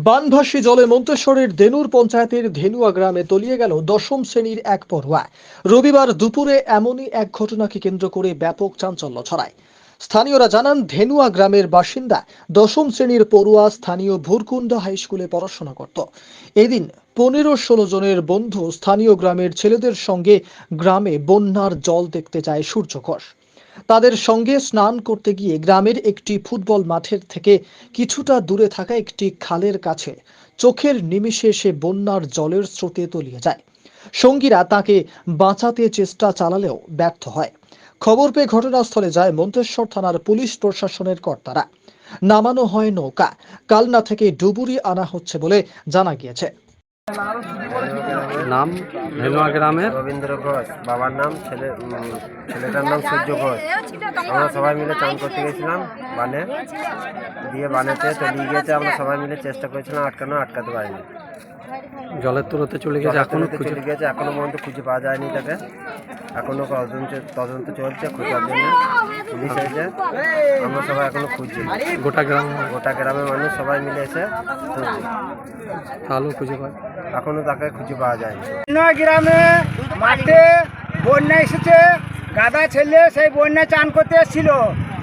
বানভাসী জলে মন্তেশ্বরের দেনুর পঞ্চায়েতের ধেনুয়া গ্রামে তলিয়ে গেল দশম শ্রেণীর এক পড়ুয়া। রবিবার দুপুরে এমনই এক ঘটনাকে কেন্দ্র করে ব্যাপক চাঞ্চল্য ছড়ায়। স্থানীয়রা জানান, ধেনুয়া গ্রামের বাসিন্দা দশম শ্রেণীর পড়ুয়া স্থানীয় ভুরকুন্ডা হাই স্কুলে পড়াশোনা করত। এদিন 15-16 জনের বন্ধু স্থানীয় গ্রামের ছেলেদের সঙ্গে গ্রামে বন্যার জল দেখতে যায় সূর্য ঘোষ। তাদের সঙ্গে স্নান করতে গিয়ে গ্রামের একটি ফুটবল মাঠের থেকে কিছুটা দূরে থাকা একটি খালের কাছে চোখের নিমেষে সে বন্যার জলের স্রোতে তলিয়ে যায়। সঙ্গীরা তাকে বাঁচাতে চেষ্টা চালালেও ব্যর্থ হয়। খবর পেয়ে ঘটনাস্থলে যায় মন্তেশ্বর থানার পুলিশ প্রশাসনের কর্তারা। নামানো হয় নৌকা। কালনা থেকে ডুবুরি আনা হচ্ছে বলে জানা গিয়েছে। নাম ধেনুয়া গ্রামের রবীন্দ্র ঘোষ, বাবার নাম, ছেলেটার নাম সূর্য ঘোষ। আমরা সবাই মিলে চান করতে গেছিলাম বানে, দিয়ে বানেতে তলিয়ে গিয়েছে। আমরা সবাই মিলে চেষ্টা করেছিলাম আটকাতে পারিনি। জলের তলাতে চলে গেছে, এখনো চলে গেছে, এখনো পর্যন্ত খুঁজে পাওয়া যায়নি তাকে। এখনো তদন্ত চলছে খোঁজার জন্য, পুলিশ এসে। আমরা সবাই এখনো খুঁজছি, গোটা গ্রামের মানুষ সবাই মিলে এসে খুঁজছি, তাহলেও খুঁজে পায়। এখনো তাকে খুঁজে পাওয়া যায়নি। গ্রামে মাঠে বন্যা এসেছে, গাদা ছেলে সেই বন্যায় চান করতে এসেছিল।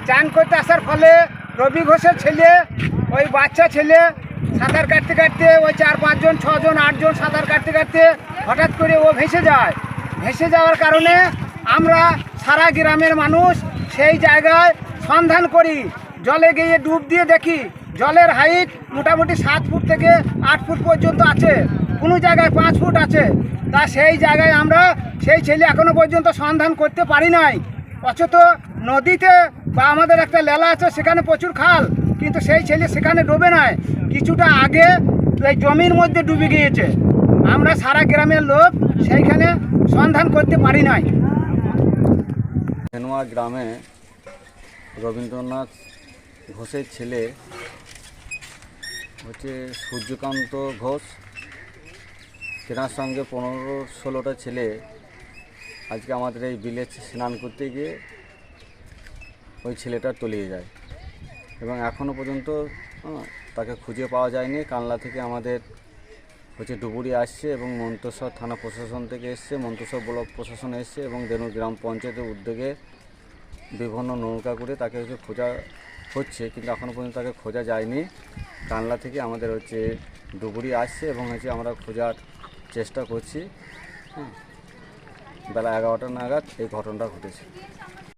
চান করতে আসার ফলে রবি ঘোষের ছেলে, ওই বাচ্চা ছেলে সাঁতার কাটতে কাটতে, ওই 4-5 জন 6 জন 8 জন সাঁতার কাটতে কাটতে হঠাৎ করে ও ভেসে যায়। ভেসে যাওয়ার কারণে আমরা সারা গ্রামের মানুষ সেই জায়গায় সন্ধান করি। জলে গিয়ে ডুব দিয়ে দেখি জলের হাইট মোটামুটি 7 ফুট থেকে 8 ফুট পর্যন্ত আছে, কোনো জায়গায় 5 ফুট আছে। তা সেই জায়গায় আমরা সেই ছেলে এখনো পর্যন্ত সন্ধান করতে পারি নাই। অথচ নদীতে বা আমাদের একটা লেলা আছে, সেখানে প্রচুর খাল, কিন্তু সেই ছেলে সেখানে ডুবে নাই, কিছুটা আগে এই জমির মধ্যে ডুবে গিয়েছে। আমরা সারা গ্রামের লোক সেইখানে সন্ধান করতে পারি নাই। ধেনুয়া গ্রামে রবীন্দ্রনাথ ঘোষের ছেলে হচ্ছে সূর্যকান্ত ঘোষ, তেনার সঙ্গে 15-16টা ছেলে আজকে আমাদের এই বিলে স্নান করতে গিয়ে ওই ছেলেটা তলিয়ে যায় এবং এখনও পর্যন্ত তাকে খুঁজে পাওয়া যায়নি। কালনা থেকে আমাদের হচ্ছে ডুবুরি আসছে এবং মন্তেশ্বর থানা প্রশাসন থেকে এসছে, মন্তেশ্বর ব্লক প্রশাসন এসছে এবং দেনু গ্রাম পঞ্চায়েতের উদ্যোগে বিভিন্ন নৌকা করে তাকে হচ্ছে খোঁজা হচ্ছে, কিন্তু এখনও পর্যন্ত তাকে খোঁজা যায়নি। কালনা থেকে আমাদের হচ্ছে ডুবুরি আসছে এবং হচ্ছে আমরা খোঁজার চেষ্টা করছি। বেলা 11টা নাগাদ এই ঘটনাটা ঘটেছে।